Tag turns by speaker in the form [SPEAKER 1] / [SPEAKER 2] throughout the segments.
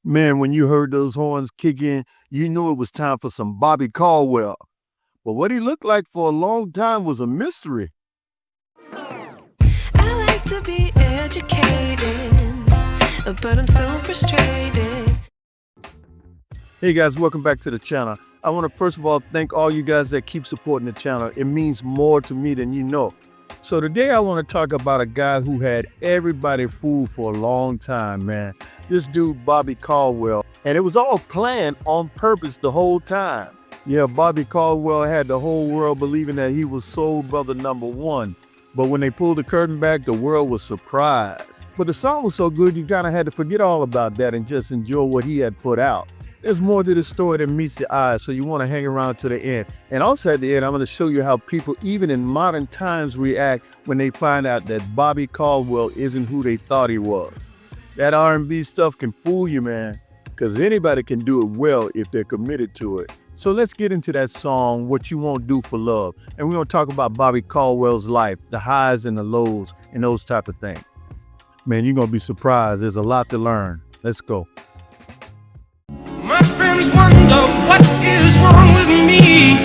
[SPEAKER 1] Man, when you heard those horns kick in, you knew it was time for some Bobby Caldwell. But what he looked like for a long time was a mystery.
[SPEAKER 2] I like to be educated, but I'm so frustrated.
[SPEAKER 1] Hey guys, welcome back to the channel. I want to first of all thank all you guys that keep supporting the channel. It means more to me than you know. So today I want to talk about a guy who had everybody fooled for a long time, man. This dude, Bobby Caldwell. And it was all planned on purpose the whole time. Yeah, Bobby Caldwell had the whole world believing that he was soul brother number one. But when they pulled the curtain back, the world was surprised. But the song was so good, you kind of had to forget all about that and just enjoy what he had put out. There's more to the story than meets the eye, so you want to hang around to the end. And also at the end, I'm going to show you how people, even in modern times, react when they find out that Bobby Caldwell isn't who they thought he was. That R&B stuff can fool you, man, because anybody can do it well if they're committed to it. So let's get into that song, What You Won't Do for Love. And we're going to talk about Bobby Caldwell's life, the highs and the lows, and those type of things. Man, you're going to be surprised. There's a lot to learn. Let's go.
[SPEAKER 3] My friends wonder what is wrong with me.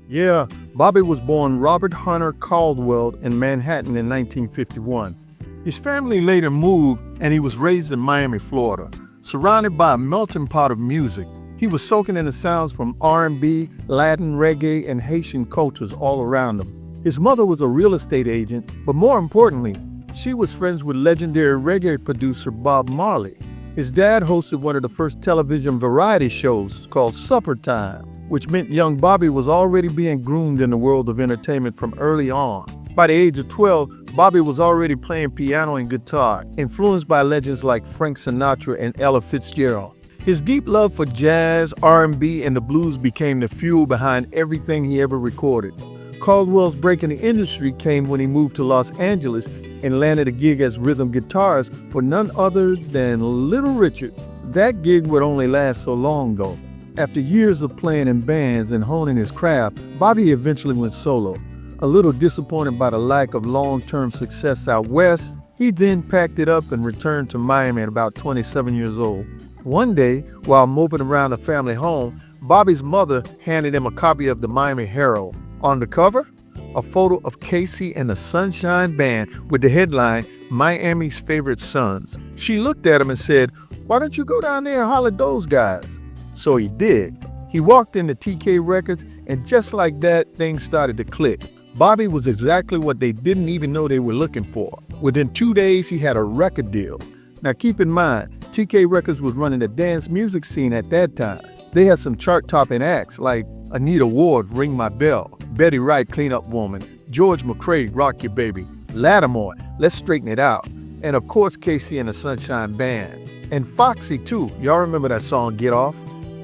[SPEAKER 1] Yeah, Bobby was born Robert Hunter Caldwell in Manhattan in 1951. His family later moved and he was raised in Miami, Florida. Surrounded by a melting pot of music, he was soaking in the sounds from R&B, Latin, reggae, and Haitian cultures all around him. His mother was a real estate agent, but more importantly, she was friends with legendary reggae producer Bob Marley. His dad hosted one of the first television variety shows called Supper Time, which meant young Bobby was already being groomed in the world of entertainment from early on. By the age of 12, Bobby was already playing piano and guitar, influenced by legends like Frank Sinatra and Ella Fitzgerald. His deep love for jazz, R&B, and the blues became the fuel behind everything he ever recorded. Caldwell's break in the industry came when he moved to Los Angeles and landed a gig as rhythm guitarist for none other than Little Richard. That gig would only last so long though. After years of playing in bands and honing his craft, Bobby eventually went solo. A little disappointed by the lack of long-term success out west, he then packed it up and returned to Miami at about 27 years old. One day, while moping around the family home, Bobby's mother handed him a copy of the Miami Herald. On the cover, a photo of Casey and the Sunshine Band with the headline, Miami's Favorite Sons. She looked at him and said, "Why don't you go down there and holler at those guys?" So he did. He walked into TK Records, and just like that, things started to click. Bobby was exactly what they didn't even know they were looking for. Within 2 days, he had a record deal. Now keep in mind, TK Records was running the dance music scene at that time. They had some chart-topping acts like Anita Ward, Ring My Bell, Betty Wright, Clean Up Woman, George McCrae, Rock Your Baby, Lattimore, Let's Straighten It Out, and of course Casey and the Sunshine Band. And Foxy too, y'all remember that song, Get Off?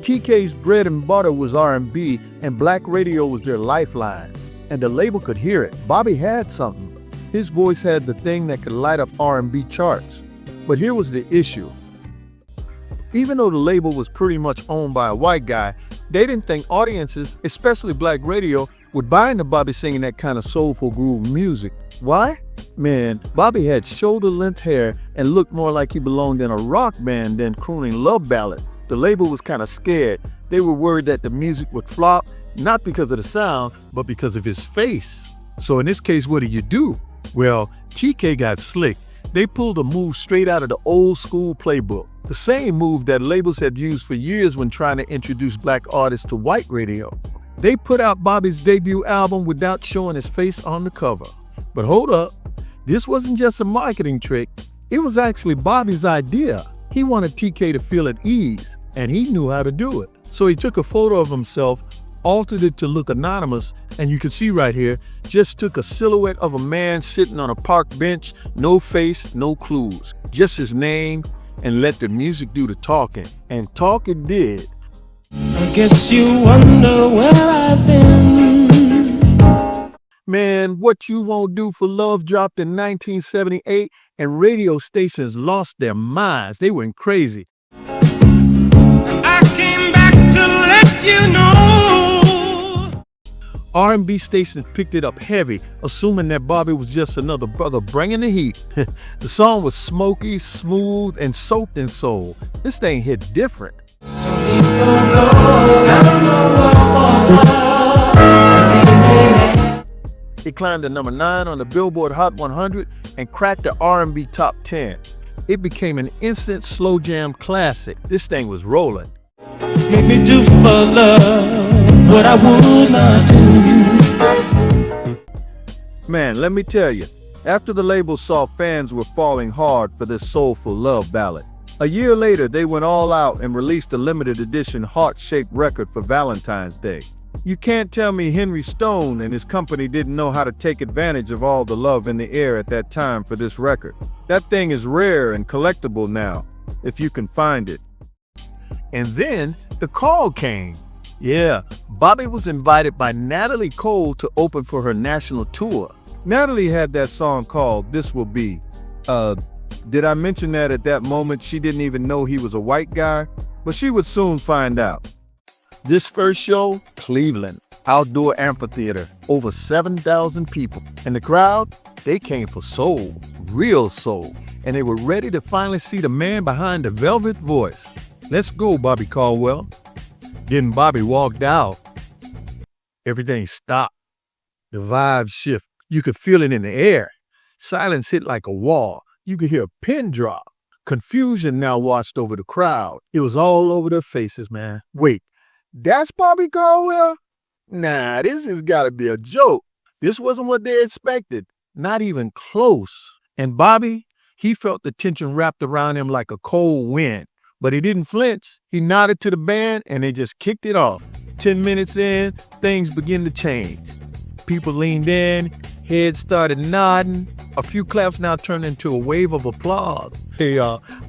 [SPEAKER 1] TK's bread and butter was R&B, and black radio was their lifeline. And the label could hear it. Bobby had something. His voice had the thing that could light up R&B charts. But here was the issue. Even though the label was pretty much owned by a white guy, they didn't think audiences, especially black radio, would buy into Bobby singing that kind of soulful groove music. Why? Man, Bobby had shoulder-length hair and looked more like he belonged in a rock band than crooning love ballads. The label was kind of scared. They were worried that the music would flop, not because of the sound, but because of his face. So in this case, what do? Well, TK got slick. They pulled a move straight out of the old school playbook. The same move that labels had used for years when trying to introduce black artists to white radio. They put out Bobby's debut album without showing his face on the cover. But hold up, this wasn't just a marketing trick. It was actually Bobby's idea. He wanted TK to feel at ease, and he knew how to do it. So he took a photo of himself, altered it to look anonymous, and you can see right here, just took a silhouette of a man sitting on a park bench, no face, no clues, just his name, and let the music do the talking. And talk it did.
[SPEAKER 3] I guess you wonder where I've been.
[SPEAKER 1] Man, What You Won't Do for Love dropped in 1978, and radio stations lost their minds. They went crazy.
[SPEAKER 3] I came back to let you know.
[SPEAKER 1] R&B stations picked it up heavy, assuming that Bobby was just another brother bringing the heat. The song was smoky, smooth, and soaked in soul. This thing hit different. It climbed to number 9 on the Billboard Hot 100 and cracked the R&B top 10. It became an instant slow jam classic. This thing was rolling.
[SPEAKER 3] Make me do for love what I would not do.
[SPEAKER 1] Man, let me tell you, after the label saw fans were falling hard for this soulful love ballad, a year later they went all out and released a limited edition heart-shaped record for Valentine's Day. You can't tell me Henry Stone and his company didn't know how to take advantage of all the love in the air at that time for this record. That thing is rare and collectible now, if you can find it. And then the call came. Yeah, Bobby was invited by Natalie Cole to open for her national tour. Natalie had that song called This Will Be. Did I mention that at that moment she didn't even know he was a white guy? But she would soon find out. This first show, Cleveland, outdoor amphitheater, over 7,000 people. And the crowd, they came for soul, real soul. And they were ready to finally see the man behind the velvet voice. Let's go, Bobby Caldwell. Then Bobby walked out. Everything stopped. The vibe shift. You could feel it in the air. Silence hit like a wall. You could hear a pin drop. Confusion now washed over the crowd. It was all over their faces, man. Wait, that's Bobby Caldwell? Nah, this has got to be a joke. This wasn't what they expected. Not even close. And Bobby, he felt the tension wrapped around him like a cold wind. But he didn't flinch. He nodded to the band and they just kicked it off. 10 minutes in, things began to change. People leaned in, heads started nodding. A few claps now turned into a wave of applause. Hey,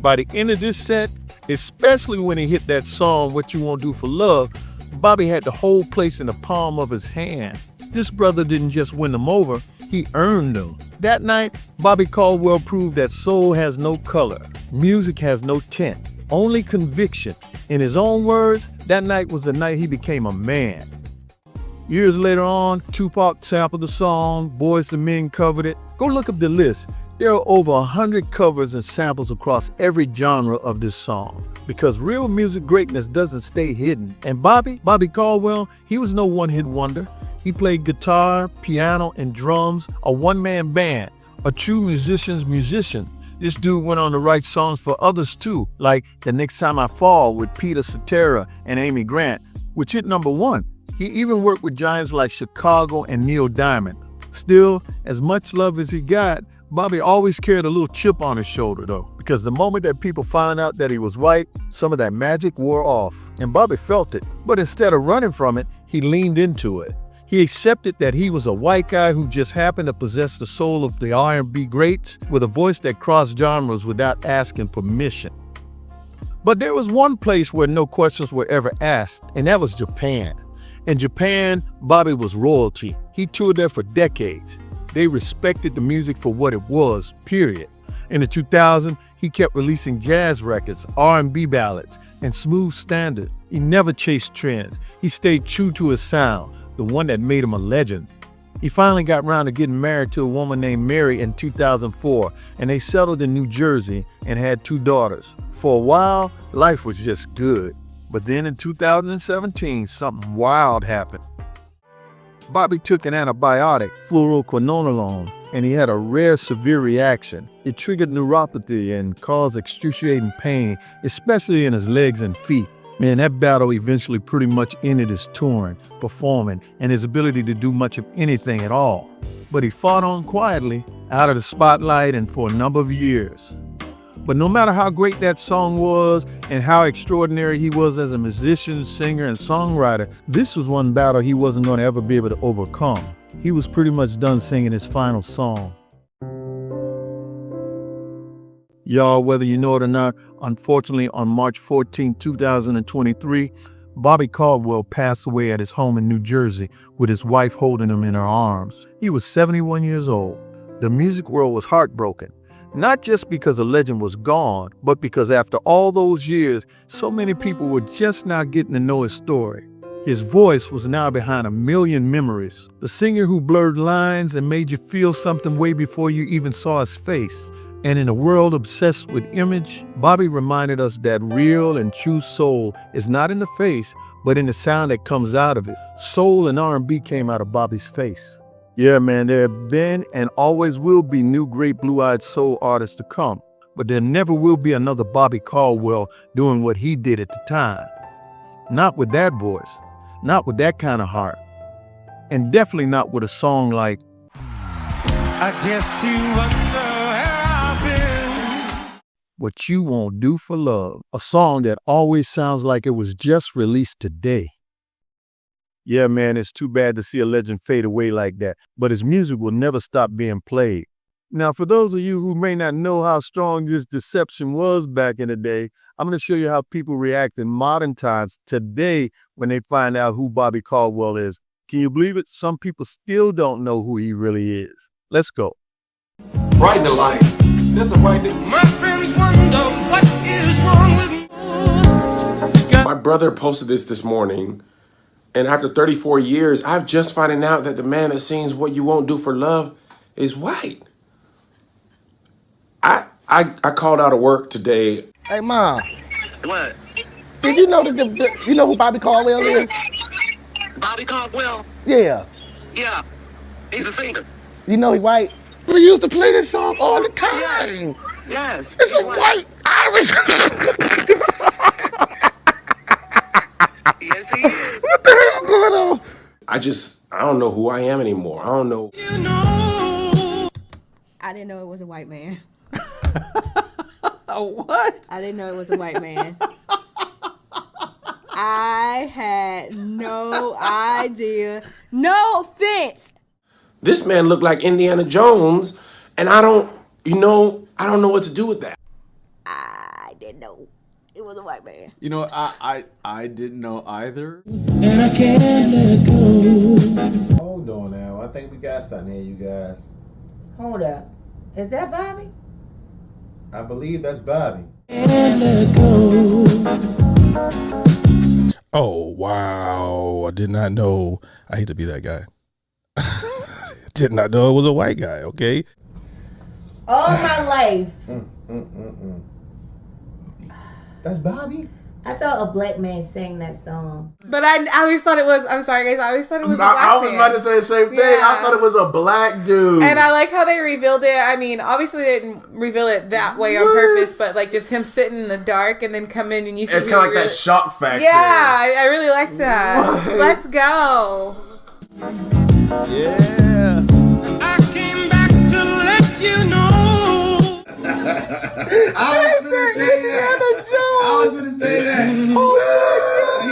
[SPEAKER 1] by the end of this set, especially when he hit that song, What You Won't Do for Love, Bobby had the whole place in the palm of his hand. This brother didn't just win them over, he earned them. That night, Bobby Caldwell proved that soul has no color, music has no tint, only conviction. In his own words, that night was the night he became a man. Years later on, Tupac sampled the song, Boyz II Men covered it. Go look up the list. There are over 100 covers and samples across every genre of this song. Because real music greatness doesn't stay hidden. And Bobby Caldwell, he was no one-hit wonder. He played guitar, piano, and drums, a one-man band, a true musician's musician. This dude went on to write songs for others too, like The Next Time I Fall with Peter Cetera and Amy Grant, which hit number 1. He even worked with giants like Chicago and Neil Diamond. Still, as much love as he got, Bobby always carried a little chip on his shoulder though, because the moment that people found out that he was white, some of that magic wore off, and Bobby felt it. But instead of running from it, he leaned into it. He accepted that he was a white guy who just happened to possess the soul of the R&B greats with a voice that crossed genres without asking permission. But there was one place where no questions were ever asked, and that was Japan. In Japan, Bobby was royalty. He toured there for decades. They respected the music for what it was, period. In the 2000s, he kept releasing jazz records, R&B ballads, and smooth standard. He never chased trends. He stayed true to his sound, the one that made him a legend. He finally got around to getting married to a woman named Mary in 2004, and they settled in New Jersey and had 2 daughters. For a while, life was just good. But then in 2017, something wild happened. Bobby took an antibiotic, fluoroquinolone, and he had a rare severe reaction. It triggered neuropathy and caused excruciating pain, especially in his legs and feet. Man, that battle eventually pretty much ended his touring, performing, and his ability to do much of anything at all. But he fought on quietly, out of the spotlight and for a number of years. But no matter how great that song was and how extraordinary he was as a musician, singer, and songwriter, this was one battle he wasn't going to ever be able to overcome. He was pretty much done singing his final song. Y'all, whether you know it or not, unfortunately on March 14, 2023, Bobby Caldwell passed away at his home in New Jersey with his wife holding him in her arms. He was 71 years old. The music world was heartbroken. Not just because a legend was gone, but because after all those years, so many people were just now getting to know his story. His voice was now behind a million memories. The singer who blurred lines and made you feel something way before you even saw his face. And in a world obsessed with image, Bobby reminded us that real and true soul is not in the face, but in the sound that comes out of it. Soul and R&B came out of Bobby's face. Yeah, man, there have been and always will be new great blue-eyed soul artists to come, but there never will be another Bobby Caldwell doing what he did at the time. Not with that voice, not with that kind of heart, and definitely not with a song like
[SPEAKER 4] I guess you wonder where I've been.
[SPEAKER 1] What You Won't Do for Love, a song that always sounds like it was just released today. Yeah, man, it's too bad to see a legend fade away like that, but his music will never stop being played. Now, for those of you who may not know how strong this deception was back in the day, I'm going to show you how people react in modern times today when they find out who Bobby Caldwell is. Can you believe it? Some people still don't know who he really is. Let's go.
[SPEAKER 5] Right to life. That's a right thing.
[SPEAKER 4] My friends wonder what is wrong with me.
[SPEAKER 5] My brother posted this morning, and after 34 years, I'm just finding out that the man that sings What You Won't Do for Love is white. I called out of work today.
[SPEAKER 6] Hey, Mom.
[SPEAKER 7] What?
[SPEAKER 6] Did you know you know who Bobby Caldwell is?
[SPEAKER 7] Bobby Caldwell?
[SPEAKER 6] Yeah.
[SPEAKER 7] Yeah. He's a singer.
[SPEAKER 6] You know he white? We used to play this song all the time.
[SPEAKER 7] Yes.
[SPEAKER 6] It's a white Irish.
[SPEAKER 7] Yes, he is.
[SPEAKER 6] What the hell going on?
[SPEAKER 5] I don't know who I am anymore. I don't know.
[SPEAKER 8] I didn't know it was a white man.
[SPEAKER 6] What?
[SPEAKER 8] I didn't know it was a white man. I had no idea. No offense.
[SPEAKER 5] This man looked like Indiana Jones, and I don't know what to do with that.
[SPEAKER 8] I didn't know it was a white man.
[SPEAKER 9] You know, I didn't know either.
[SPEAKER 3] And I can't let go.
[SPEAKER 10] Hold on now. I think we got something here, you guys.
[SPEAKER 11] Hold up. Is that Bobby?
[SPEAKER 10] I believe that's Bobby.
[SPEAKER 3] Can't let go.
[SPEAKER 12] Oh, wow. I did not know. I hate to be that guy. Did not know it was a white guy, okay?
[SPEAKER 11] All my life,
[SPEAKER 10] That's Bobby?
[SPEAKER 11] I thought a black man sang that song.
[SPEAKER 8] But I always thought it was, I'm sorry guys, I always thought it was a black
[SPEAKER 5] I was
[SPEAKER 8] man.
[SPEAKER 5] about to say the same thing.
[SPEAKER 8] Yeah.
[SPEAKER 5] I thought it was a black dude.
[SPEAKER 8] And I like how they revealed it. I mean, obviously they didn't reveal it that way on purpose, but like just him sitting in the dark and then come in and you see
[SPEAKER 5] It's kind of like that shock factor.
[SPEAKER 8] Yeah, I really liked that.
[SPEAKER 5] What?
[SPEAKER 8] Let's go.
[SPEAKER 1] Yeah.
[SPEAKER 4] I came back to let you know. I was gonna say that. I was gonna say that. He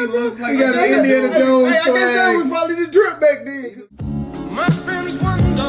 [SPEAKER 4] looks like
[SPEAKER 10] He got an Indiana Jones
[SPEAKER 6] Hey, I guess that
[SPEAKER 10] flag.
[SPEAKER 6] was probably the drip back then.
[SPEAKER 4] My friends wonder